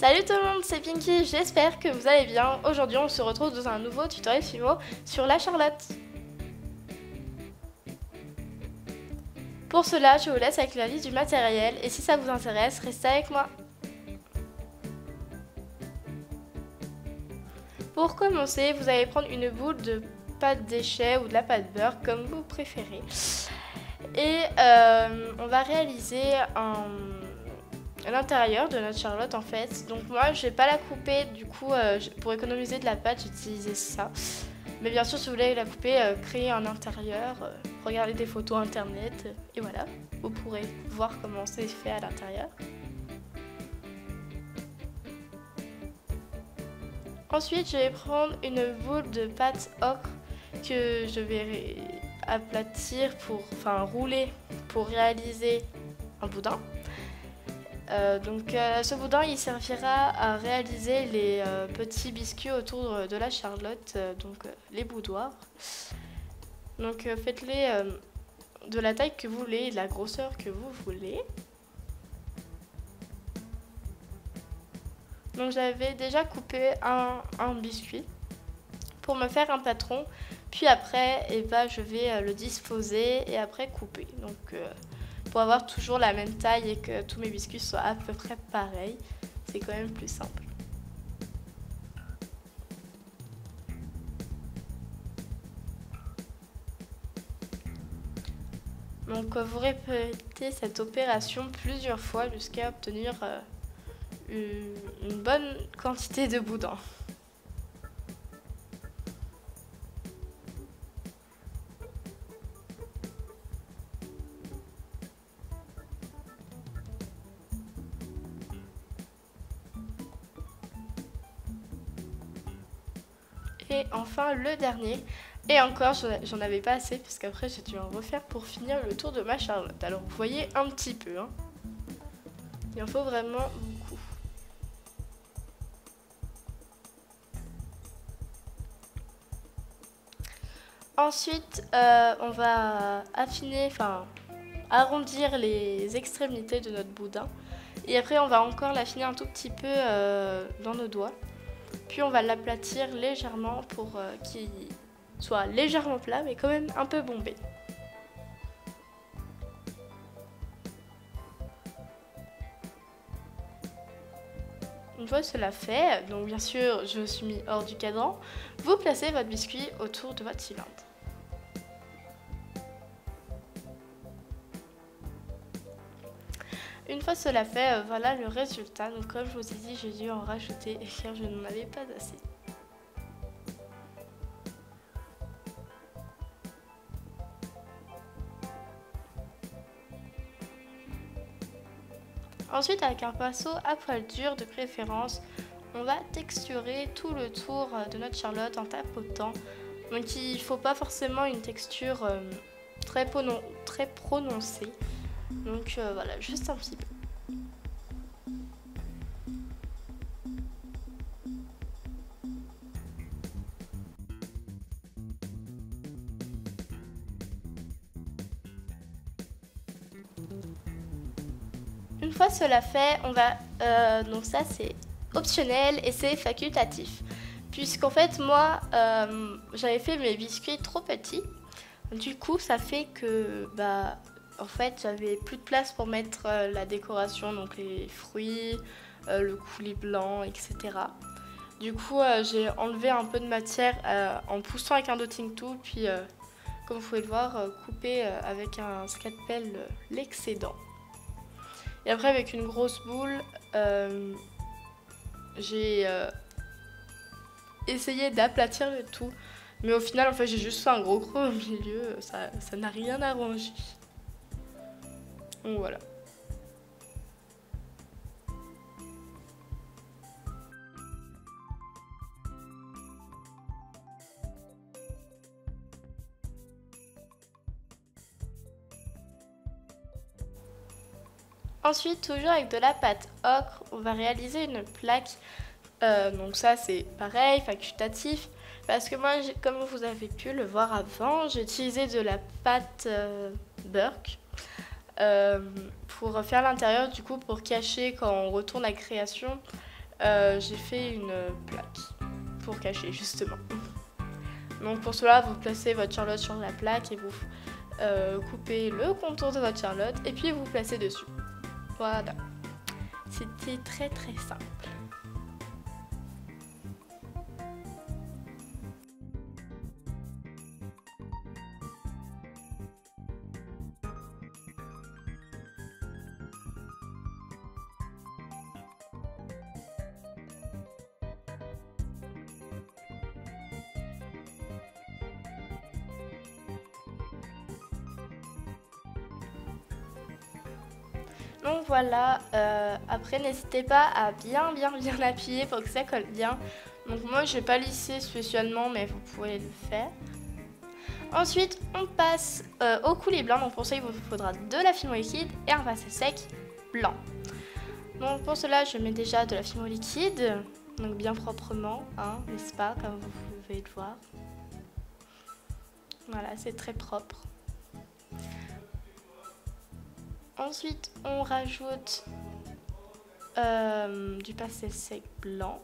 Salut tout le monde, c'est Pinky, j'espère que vous allez bien. Aujourd'hui on se retrouve dans un nouveau tutoriel Fimo sur la Charlotte. Pour cela, je vous laisse avec la liste du matériel et si ça vous intéresse, restez avec moi. Pour commencer, vous allez prendre une boule de pâte déchet ou de la pâte beurre comme vous préférez. Et on va réaliser l'intérieur de notre Charlotte en fait. Donc moi je vais pas la couper, du coup pour économiser de la pâte j'ai utilisé ça. Mais bien sûr si vous voulez la couper, créer un intérieur, regardez des photos internet et voilà, vous pourrez voir comment c'est fait à l'intérieur. Ensuite je vais prendre une boule de pâte ocre que je vais aplatir rouler pour réaliser un boudin. Ce boudin il servira à réaliser les petits biscuits autour de la Charlotte, les boudoirs. Donc faites-les de la taille que vous voulez, de la grosseur que vous voulez. Donc j'avais déjà coupé un biscuit pour me faire un patron, puis après je vais le disposer et après couper. Donc pour avoir toujours la même taille et que tous mes biscuits soient à peu près pareils, c'est quand même plus simple. Donc vous répétez cette opération plusieurs fois jusqu'à obtenir une bonne quantité de boudin. Et enfin le dernier, et encore j'en avais pas assez parce qu'après j'ai dû en refaire pour finir le tour de ma Charlotte. Alors vous voyez un petit peu, hein. Il en faut vraiment beaucoup. Ensuite on va arrondir les extrémités de notre boudin. Et après on va encore l'affiner un tout petit peu dans nos doigts. Puis on va l'aplatir légèrement pour qu'il soit légèrement plat mais quand même un peu bombé. Une fois cela fait, donc bien sûr je me suis mis hors du cadran, vous placez votre biscuit autour de votre cylindre. Une fois cela fait, voilà le résultat. Donc comme je vous ai dit, j'ai dû en rajouter car je n'en avais pas assez. Ensuite, avec un pinceau à poil dur de préférence, on va texturer tout le tour de notre Charlotte en tapotant. Donc il ne faut pas forcément une texture très prononcée. Donc voilà, juste un petit peu. Une fois cela fait, on va donc ça c'est optionnel et c'est facultatif. Puisqu'en fait moi j'avais fait mes biscuits trop petits. Du coup ça fait que en fait j'avais plus de place pour mettre la décoration, donc les fruits, le coulis blanc, etc. Du coup j'ai enlevé un peu de matière en poussant avec un dotting tool, puis comme vous pouvez le voir, couper avec un scalpel l'excédent. Et après avec une grosse boule, j'ai essayé d'aplatir le tout. Mais au final, en fait, j'ai juste fait un gros creux au milieu, ça n'a rien arrangé. Donc voilà. Ensuite, toujours avec de la pâte ocre, on va réaliser une plaque. Donc ça, c'est pareil, facultatif. Parce que moi, comme vous avez pu le voir avant, j'ai utilisé de la pâte Burke pour faire l'intérieur, du coup, pour cacher quand on retourne la création j'ai fait une plaque pour cacher justement. Donc pour cela, vous placez votre charlotte sur la plaque et vous coupez le contour de votre charlotte et puis vous placez dessus. Voilà, c'était très très simple. Donc voilà, après n'hésitez pas à bien appuyer pour que ça colle bien. Donc moi je vais pas lisser spécialement mais vous pouvez le faire. Ensuite on passe au coulis blanc, donc pour ça il vous faudra de la fimo liquide et un pinceau sec blanc. Donc pour cela je mets déjà de la fimo liquide, donc bien proprement, hein, n'est-ce pas, comme vous pouvez le voir. Voilà, c'est très propre. Ensuite, on rajoute du pastel sec blanc.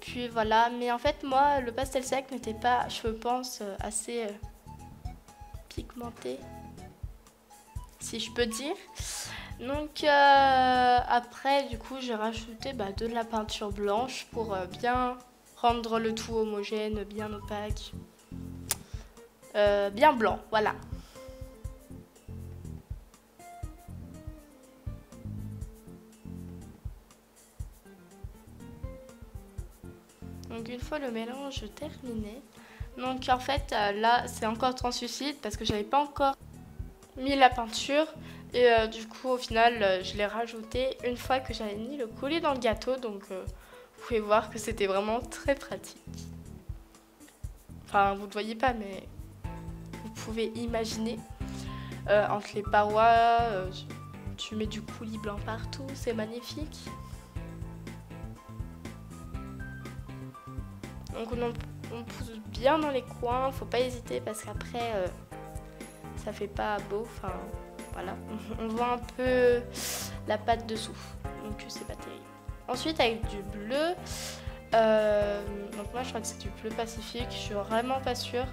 Puis voilà, mais en fait, moi, le pastel sec n'était pas, je pense, assez pigmenté, si je peux dire. Donc après, du coup, j'ai rajouté de la peinture blanche pour bien rendre le tout homogène, bien opaque, bien blanc, voilà. Donc une fois le mélange terminé, donc en fait là c'est encore translucide parce que j'avais pas encore mis la peinture et du coup au final je l'ai rajouté une fois que j'avais mis le coulis dans le gâteau, donc vous pouvez voir que c'était vraiment très pratique. Enfin vous ne le voyez pas mais vous pouvez imaginer entre les parois, tu mets du coulis blanc partout, c'est magnifique. Donc on pousse bien dans les coins, faut pas hésiter parce qu'après ça fait pas beau, enfin voilà. On voit un peu la pâte dessous, donc c'est pas terrible. Ensuite avec du bleu, donc moi je crois que c'est du bleu Pacifique, je suis vraiment pas sûre.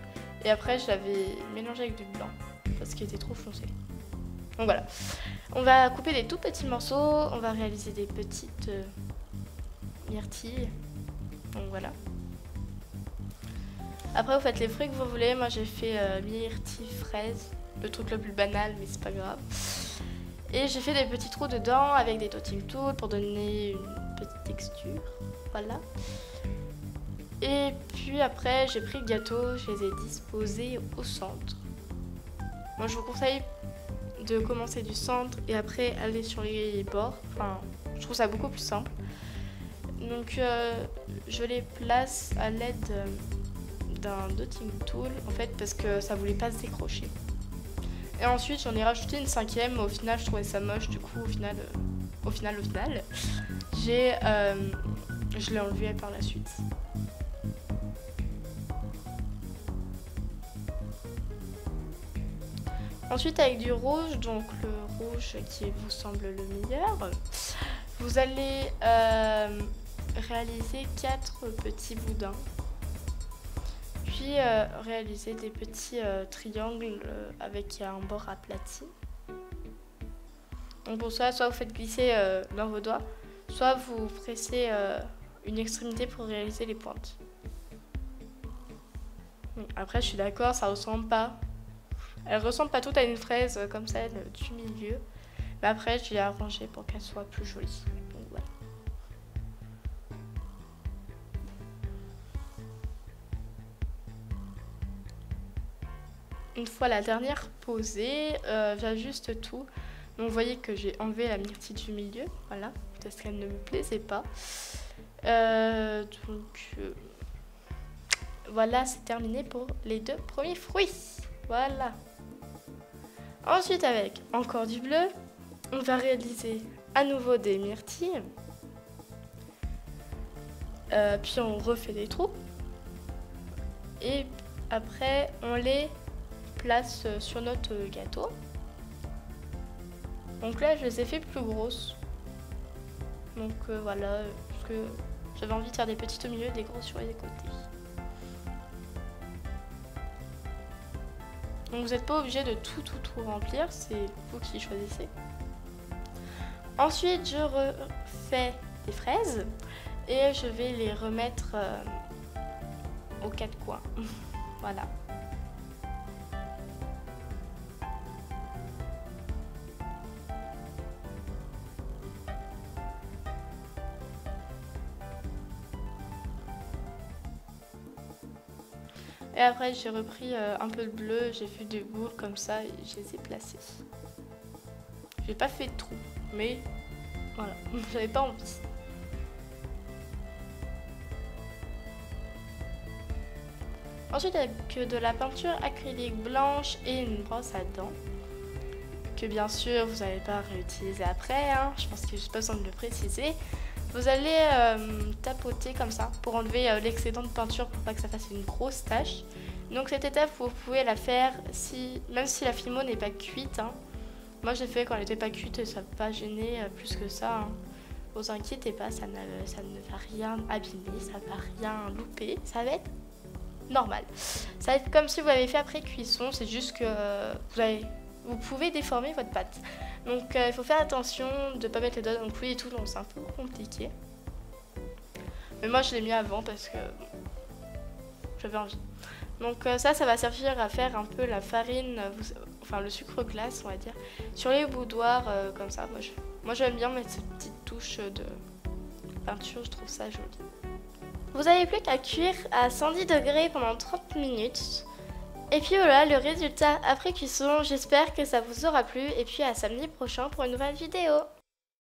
Et après je l'avais mélangé avec du blanc parce qu'il était trop foncé. Donc voilà, on va couper des tout petits morceaux, on va réaliser des petites myrtilles, donc voilà. Après vous faites les fruits que vous voulez, moi j'ai fait myrtille fraise, le truc le plus banal mais c'est pas grave. Et j'ai fait des petits trous dedans avec des dotting tools pour donner une petite texture, voilà. Et puis après j'ai pris le gâteau, je les ai disposés au centre. Moi je vous conseille de commencer du centre et après aller sur les bords, enfin je trouve ça beaucoup plus simple. Donc je les place à l'aide d'un dotting tool en fait parce que ça voulait pas se décrocher. Et ensuite j'en ai rajouté une cinquième, au final je trouvais ça moche, du coup au final je l'ai enlevé par la suite. Ensuite avec du rouge, donc le rouge qui vous semble le meilleur, vous allez réaliser 4 petits boudins. Puis réaliser des petits triangles avec un bord aplati. Donc pour ça, soit vous faites glisser dans vos doigts, soit vous pressez une extrémité pour réaliser les pointes. Donc, après, je suis d'accord, ça ressemble pas. Elle ressemble pas toutes à une fraise comme celle du milieu. Mais après, je l'ai arrangée pour qu'elle soit plus jolie. Donc voilà. Une fois la dernière posée, j'ajuste tout. Donc vous voyez que j'ai enlevé la myrtille du milieu, voilà, parce qu'elle ne me plaisait pas. Voilà, c'est terminé pour les 2 premiers fruits. Voilà. Ensuite, avec encore du bleu, on va réaliser à nouveau des myrtilles. Puis on refait des trous. Et après, on les place sur notre gâteau. Donc là, je les ai fait plus grosses. Donc voilà, parce que j'avais envie de faire des petites au milieu, des grosses sur les côtés. Donc vous n'êtes pas obligé de tout remplir, c'est vous qui choisissez. Ensuite, je refais des fraises et je vais les remettre aux quatre coins. Voilà. Et après j'ai repris un peu de bleu, j'ai fait des boules comme ça et je les ai placées. J'ai pas fait de trou, mais voilà, j'avais pas envie. Ensuite avec de la peinture acrylique blanche et une brosse à dents, que bien sûr vous n'allez pas réutiliser après, hein. Je pense qu'il n'y a pas besoin de le préciser. Vous allez tapoter comme ça pour enlever l'excédent de peinture pour pas que ça fasse une grosse tache. Donc cette étape vous pouvez la faire même si la fimo n'est pas cuite, hein. Moi j'ai fait quand elle n'était pas cuite et ça ne va pas gêner plus que ça, hein. Vous inquiétez pas, ça ne va rien abîmer, ça ne va rien louper, ça va être normal. Ça va être comme si vous l'avez fait après cuisson, c'est juste que vous pouvez déformer votre pâte. Donc il faut faire attention de ne pas mettre les doigts dans le coulis et tout, donc c'est un peu compliqué. Mais moi je l'ai mis avant parce que j'avais envie. Donc ça va servir à faire un peu la farine, enfin le sucre glace on va dire, sur les boudoirs comme ça. Moi j'aime bien mettre cette petite touche de peinture, je trouve ça joli. Vous n'avez plus qu'à cuire à 110 degrés pendant 30 minutes. Et puis voilà le résultat après cuisson, j'espère que ça vous aura plu et puis à samedi prochain pour une nouvelle vidéo.